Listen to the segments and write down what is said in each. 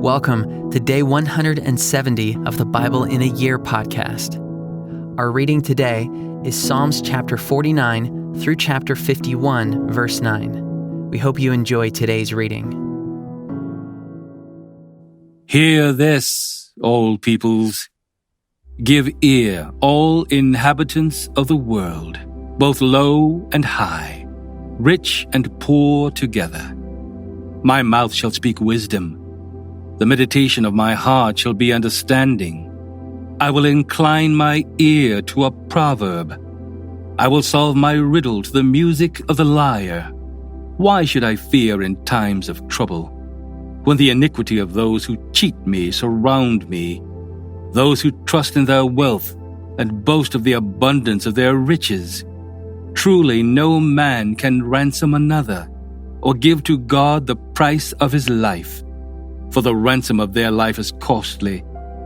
Welcome to day 170 of the Bible in a Year podcast. Our reading today is Psalms chapter 49 through chapter 51, verse 9. We hope you enjoy today's reading. Hear this, all peoples. Give ear, all inhabitants of the world, both low and high, rich and poor together. My mouth shall speak wisdom. The meditation of my heart shall be understanding. I will incline my ear to a proverb. I will solve my riddle to the music of the lyre. Why should I fear in times of trouble? When the iniquity of those who cheat me surround me, those who trust in their wealth and boast of the abundance of their riches. Truly no man can ransom another, or give to God the price of his life. For the ransom of their life is costly,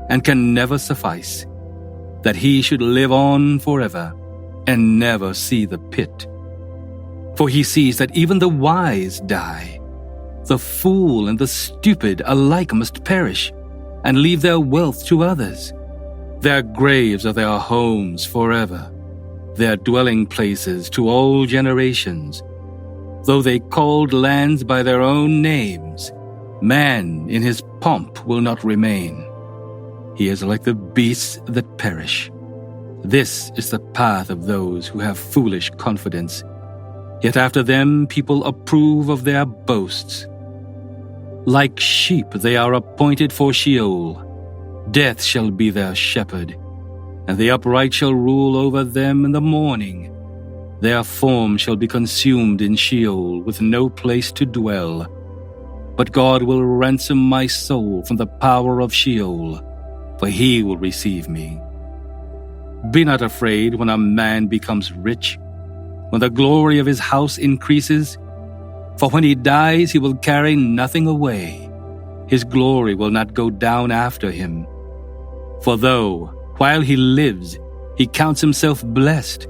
and can never suffice, that he should live on forever, and never see the pit. For he sees that even the wise die. The fool and the stupid alike must perish, and leave their wealth to others. Their graves are their homes forever, their dwelling places to all generations. Though they called lands by their own names, man in his pomp will not remain. He is like the beasts that perish. This is the path of those who have foolish confidence. Yet after them people approve of their boasts. Like sheep they are appointed for Sheol. Death shall be their shepherd, and the upright shall rule over them in the morning. Their form shall be consumed in Sheol, with no place to dwell. But God will ransom my soul from the power of Sheol, for he will receive me. Be not afraid when a man becomes rich, when the glory of his house increases. For when he dies, he will carry nothing away. His glory will not go down after him. For though, while he lives, he counts himself blessed,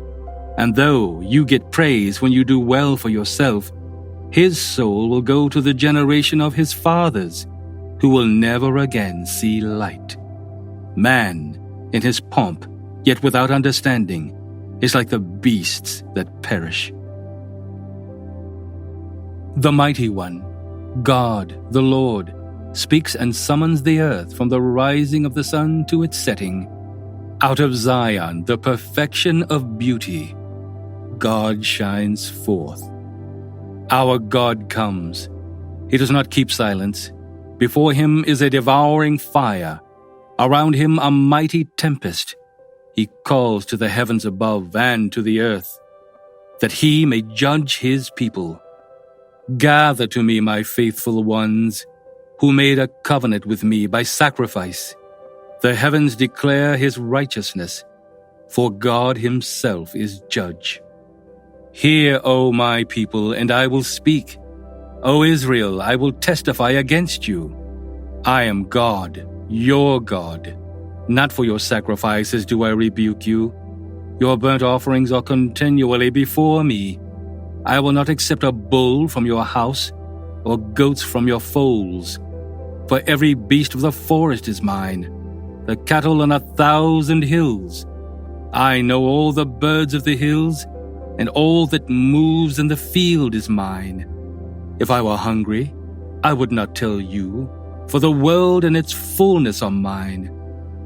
and though you get praise when you do well for yourself, his soul will go to the generation of his fathers, who will never again see light. Man, in his pomp, yet without understanding, is like the beasts that perish. The Mighty One, God, the Lord, speaks and summons the earth from the rising of the sun to its setting. Out of Zion, the perfection of beauty, God shines forth. Our God comes. He does not keep silence. Before him is a devouring fire. Around him a mighty tempest. He calls to the heavens above and to the earth, that he may judge his people. Gather to me, my faithful ones, who made a covenant with me by sacrifice. The heavens declare his righteousness, for God himself is judge. Hear, O my people, and I will speak. O Israel, I will testify against you. I am God, your God. Not for your sacrifices do I rebuke you. Your burnt offerings are continually before me. I will not accept a bull from your house, or goats from your folds. For every beast of the forest is mine, the cattle on 1,000 hills. I know all the birds of the hills, and all that moves in the field is mine. If I were hungry, I would not tell you, for the world and its fullness are mine.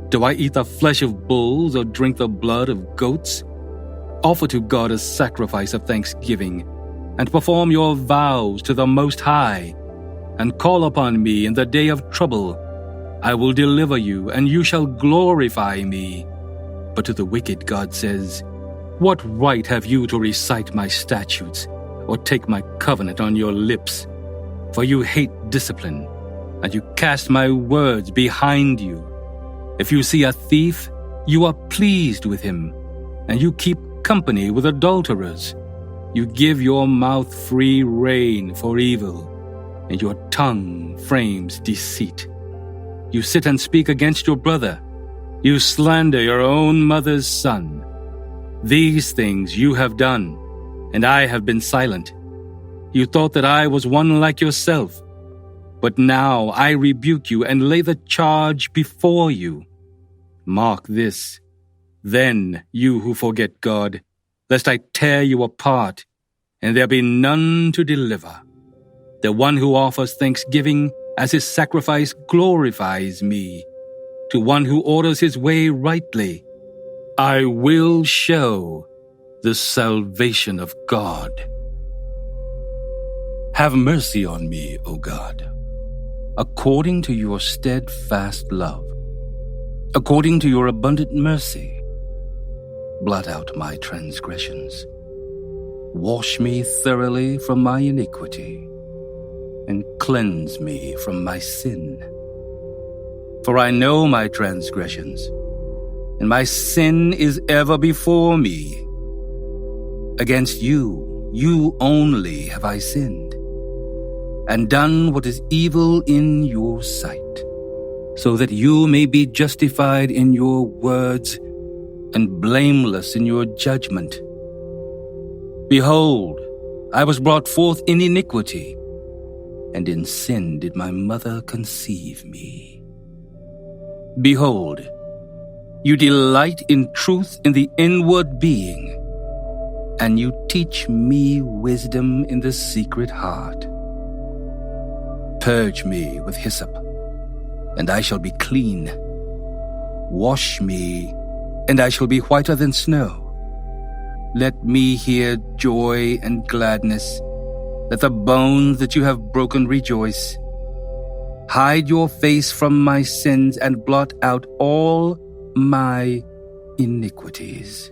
Do I eat the flesh of bulls or drink the blood of goats? Offer to God a sacrifice of thanksgiving, and perform your vows to the Most High, and call upon me in the day of trouble. I will deliver you, and you shall glorify me. But to the wicked God says, what right have you to recite my statutes, or take my covenant on your lips? For you hate discipline, and you cast my words behind you. If you see a thief, you are pleased with him, and you keep company with adulterers. You give your mouth free rein for evil, and your tongue frames deceit. You sit and speak against your brother. You slander your own mother's son. These things you have done, and I have been silent. You thought that I was one like yourself, But now I rebuke you and lay the charge before you. Mark this, then, you who forget God, lest I tear you apart, and there be none to deliver. The one who offers thanksgiving as his sacrifice glorifies me. To one who orders his way rightly, I will show the salvation of God. Have mercy on me, O God, according to your steadfast love. According to your abundant mercy, blot out my transgressions. Wash me thoroughly from my iniquity, and cleanse me from my sin. For I know my transgressions, and my sin is ever before me. Against you, you only have I sinned, and done what is evil in your sight, so that you may be justified in your words and blameless in your judgment. Behold, I was brought forth in iniquity, and in sin did my mother conceive me. Behold, you delight in truth in the inward being, and you teach me wisdom in the secret heart. Purge me with hyssop, and I shall be clean. Wash me, and I shall be whiter than snow. Let me hear joy and gladness. Let the bones that you have broken rejoice. Hide your face from my sins and blot out all my iniquities.